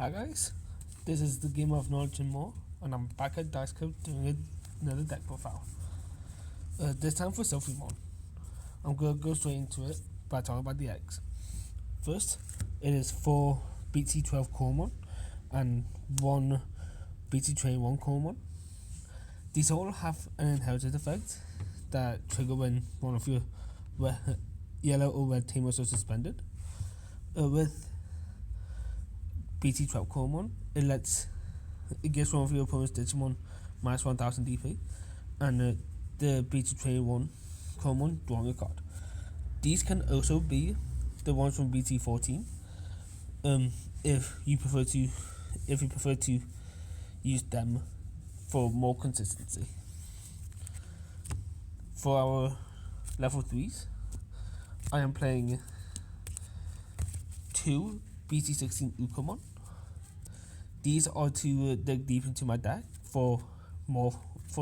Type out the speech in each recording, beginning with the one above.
Hi guys, this is the Game of Knowledge and More, and I'm back at Dice Club doing another deck profile. This time for Silphymon. I'm going to go straight into it by talking about the eggs. First, it is 4 BT12 Cormon and 1 BT21 Cormon. These all have an inherited effect that trigger when one of your yellow or red tamers are suspended. With BT12 Cormon, it gives one of your opponent's Digimon minus 1000 DP, and the BT21 Cormon drawing a card. These can also be the ones from BT14, if you prefer to use them for more consistency. For our level 3s, I am playing 2 BT16 Ukomon. These are to dig deep into my deck for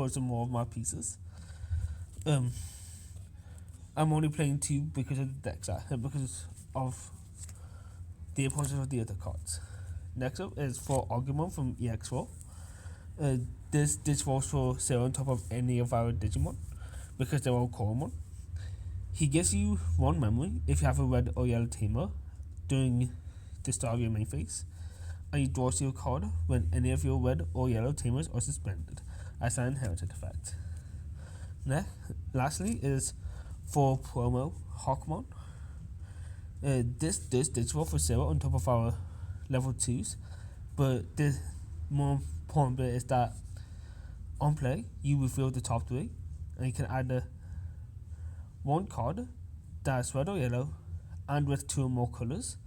some more of my pieces. I'm only playing 2 because of the deck size, because of the importance of the other cards. Next up is for Agumon from EX4. This falls for 0 on top of any of our Digimon because they're all Coromon. He gives you 1 memory if you have a red or yellow tamer during the start of your main phase, and you draw your card when any of your red or yellow tamers are suspended as an inherited effect. Lastly is for promo Hawkmon. This does digital for 0 on top of our level 2s, but the more important bit is that on play you reveal the top 3 and you can add 1 card that's red or yellow and with 2 or more colours,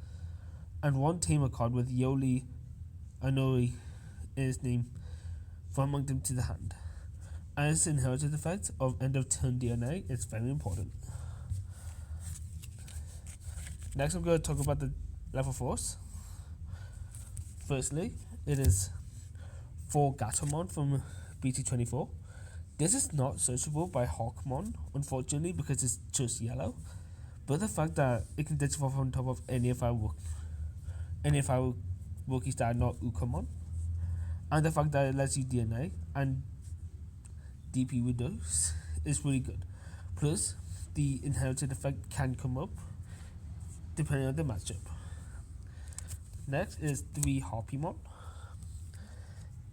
and 1 tamer card with Yoli Anori in his name from among them to the hand. And its inherited effect of end of turn DNA is very important. Next I'm going to talk about the level 4s. Firstly, it is 4 Gatomon from BT24. This is not searchable by Hawkmon, unfortunately, because it's just yellow. But the fact that it can digivolve on top of any of our rookies that are not Ukomon, and the fact that it lets you DNA and DP reduce is really good. Plus, the inherited effect can come up depending on the matchup. Next is 3 Silphymon.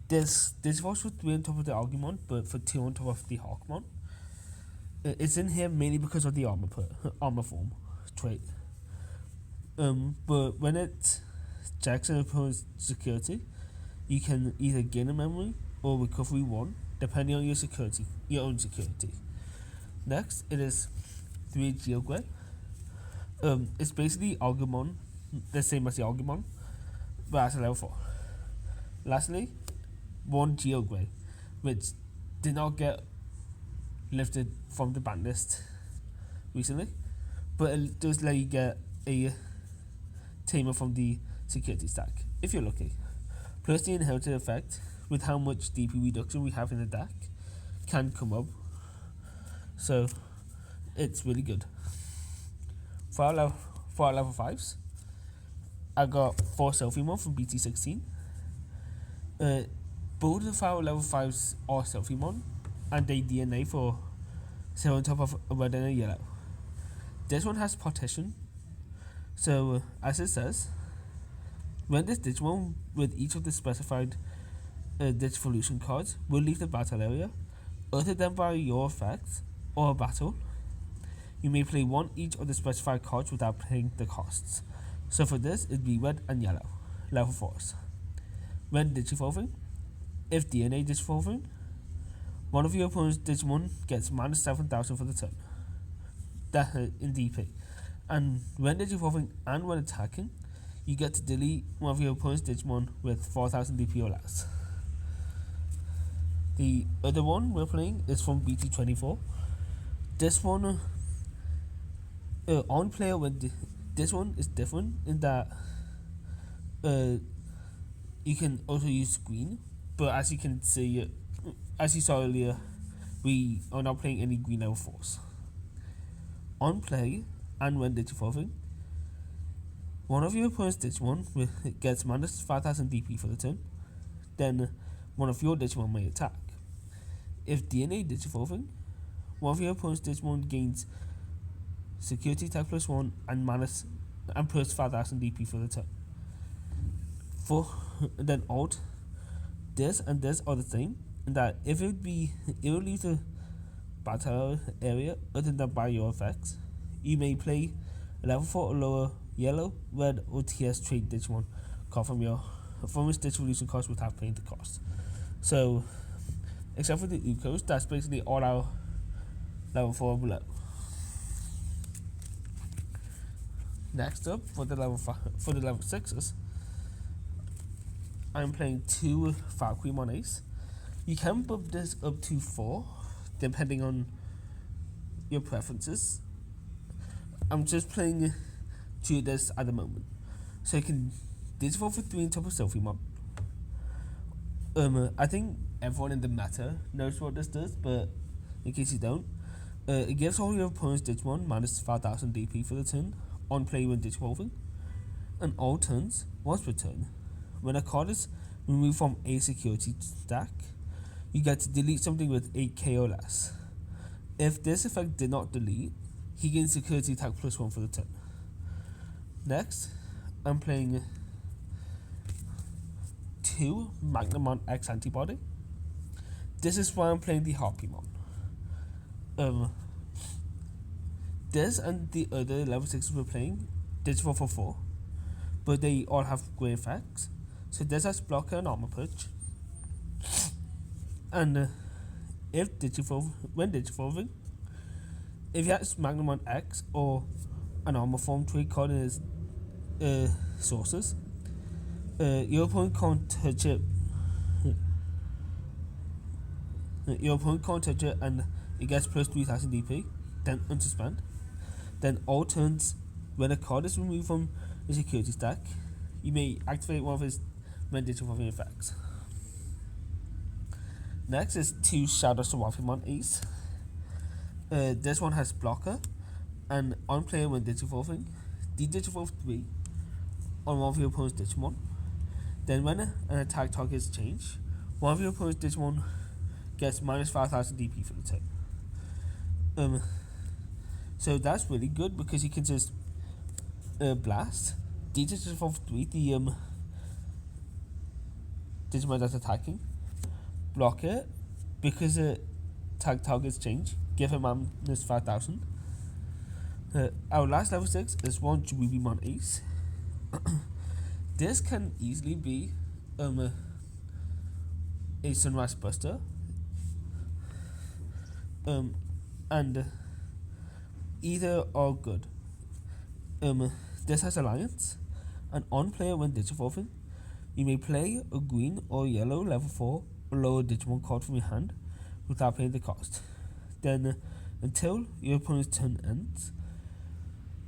This was for 3 on top of the Agumon, but for 2 on top of the Hawkmon. It's in here mainly because of the armor form trait. But when it checks an opponent's security, you can either gain a memory or recovery 1, depending on your own security. Next, it is 3 Geogray. It's basically Agumon, the same as the Agumon, but as a level 4. Lastly, 1 Geogray, which did not get lifted from the ban list recently, but it does let you get a tamer from the security stack if you're lucky. Plus, the inherited effect with how much DP reduction we have in the deck can come up, so it's really good. For our level 5s, I got 4 Silphymon from BT16. Both of our level 5s are Silphymon, and they DNA for 0 on top of a red and a yellow. This one has partition, so as it says, when this Digimon with each of the specified Digivolution cards will leave the battle area, other than by your effect or a battle, you may play 1 each of the specified cards without paying the costs. So for this, it'd be red and yellow, level 4s. When Digivolving, if DNA Digivolving, one of your opponent's Digimon gets minus 7,000 for the turn. That in DP. And when Digivolving and when attacking, you get to delete one of your opponent's Digimon with 4,000 DP or less. The other one we're playing is from BT24. This one, on player when this one is different in that you can also use green, but as you can see, as you saw earlier, we are not playing any green level 4s. On play and when digivolving, One of your opponent's Digimon gets minus 5000 DP for the turn. Then one of your Digimon may attack. If DNA Digivolving, one of your opponent's Digimon gains security tag +1 and plus 5000 DP for the turn. Then alt, this and this are the same, in that it will leave the battle area other than by your effects. You may play a level 4 or lower yellow, red, or TS trait Digimon card from its Digivolution cost without paying the cost. So, except for the Ukos, that's basically all our level 4 below. Next up, for the level 6s, I'm playing 2 Silphymon Ace. You can bump this up to 4, depending on your preferences. I'm just playing 2 of this at the moment. So you can Digivolve for 3 on top of Silphymon. I think everyone in the meta knows what this does, but in case you don't, it gives all your opponent's Digimon minus 5000 DP for the turn on play when Digivolving, and all turns, once per turn. When a card is removed from a security stack, you get to delete something with 8k or less. If this effect did not delete, he gains security tag +1 for the turn. Next, I'm playing 2 Magnamon X Antibody. This is why I'm playing the Silphymon. This and the other level 6s we're playing Digivolve for 4, but they all have great effects. So this has Blocker and Armor Purge. And when Digivolving, if he has Magnamon X or an Armor Form trait card in his sources, your opponent can't touch it. Your opponent can't touch it, and it gets plus 3000 DP. Then unsuspend. Then all turns, when a card is removed from the security stack, you may activate one of his main Digivolving effects. Next is 2 Shadow Silphymon Ace. This one has Blocker, and on player when Digivolving, Digivolve 3 on one of your opponent's Digimon. Then when an attack target is changed, one of your opponent's Digimon gets minus 5000 DP for the turn. So that's really good because you can just blast Digivolve 3, the Digimon that's attacking, block it because the tag targets change, give him minus 5000. Our last level 6 is 1 Digimon Ace. This can easily be a Sunrise Buster, and either are good. This has Alliance, and on player when Digivolving, you may play a green or yellow level 4 or lower Digimon card from your hand without paying the cost. Then, until your opponent's turn ends,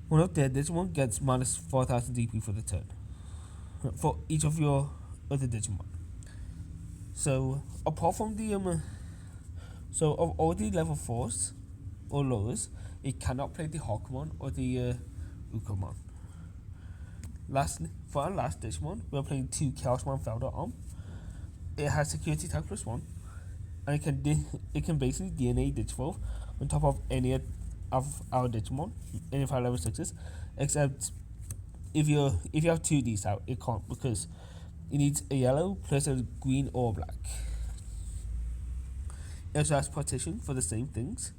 one of their Digimon gets minus 4000 DP for the turn, for each of your other Digimon. So, apart from the so of all the level 4s or lowers, it cannot play the Hawkmon or the Ukomon. Lastly, for our last Digimon, we're playing 2 Chaosmon Felder Arm. It has security tag +1, and it can basically DNA Digivolve on top of any of our Digimon, any of our level 6s, except if you have 2 of these out, it can't, because it needs a yellow plus a green or black. It also has partition for the same things,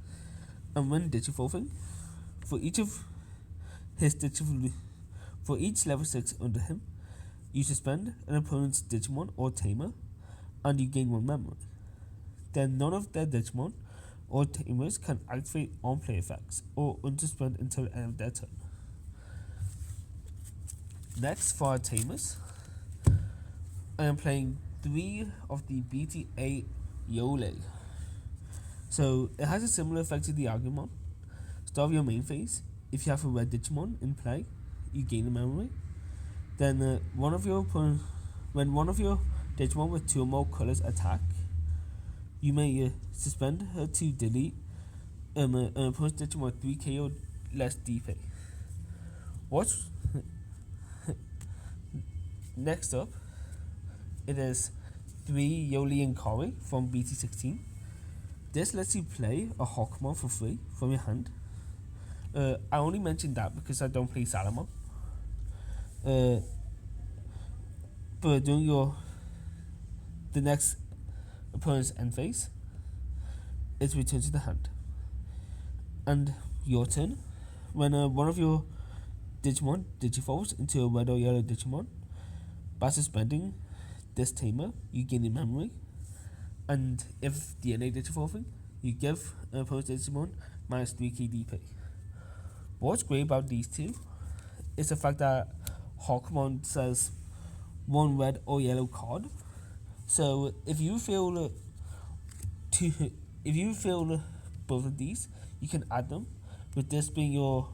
and when Digivolving, for each level 6 under him, you suspend an opponent's Digimon or Tamer, and you gain 1 memory. Then none of their Digimon or Tamers can activate on-play effects or unsuspend until the end of their turn. Next, for our Tamers, I am playing 3 of the BTA Yole. So, it has a similar effect to the Agumon. Start of your main phase, if you have a red Digimon in play, you gain a memory. Then, when one of your Digimon with 2 or more colors attack, you may suspend her to delete an opponent's Digimon with 3k or less DP. Next up, it is 3 Yoli and Kori from BT16. This lets you play a Hawkmon for free from your hand. I only mentioned that because I don't play Salamon. But during the next opponent's end phase, it's returned to the hand. And your turn, when one of your Digimon digivolves into a red or yellow Digimon, by suspending this tamer, you gain a memory. And if DNA digivolving, you give an opponent's Digimon minus 3 KDP. What's great about these two is the fact that Hawkmon says 1 red or yellow card. So if you feel both of these, you can add them, with this being your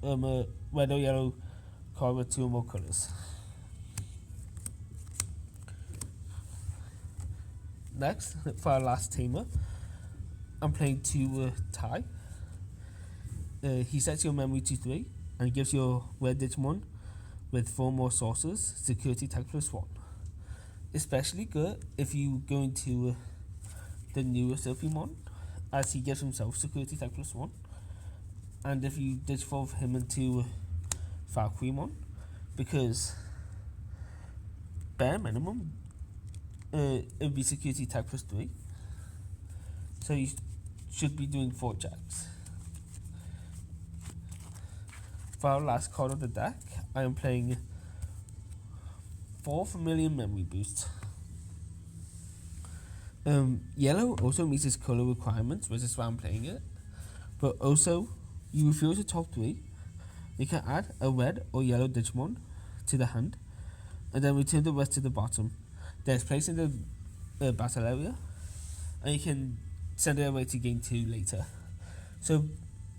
red or yellow card with 2 or more colors. Next, for our last tamer, I'm playing 2 Tai. He sets your memory to 3 and gives your red Digimon with 4 more sources security tag +1. Especially good if you go into the newer Silphymon, as he gives himself security tag +1. And if you digivolve him into Falcremon, because bare minimum it would be security tag +3. So you should be doing 4 checks. For our last card of the deck, I am playing 4 Familiar Memory Boost. Yellow also meets its color requirements, which is why I'm playing it. But also, you reveal the top 3. You can add a red or yellow Digimon to the hand, and then return the rest to the bottom. Then it's placed in the battle area, and you can send it away to game 2 later. So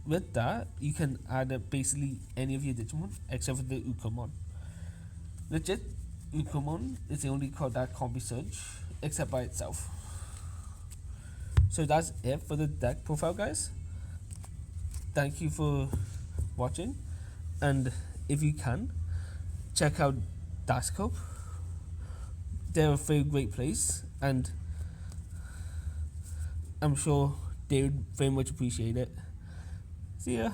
with that, you can add basically any of your Digimon except for the Ukomon. Legit, Ukomon is the only card that can't be searched except by itself. So that's it for the deck profile, guys. Thank you for watching, and if you can, check out Dascope. They're a very great place, and I'm sure they would very much appreciate it. See ya.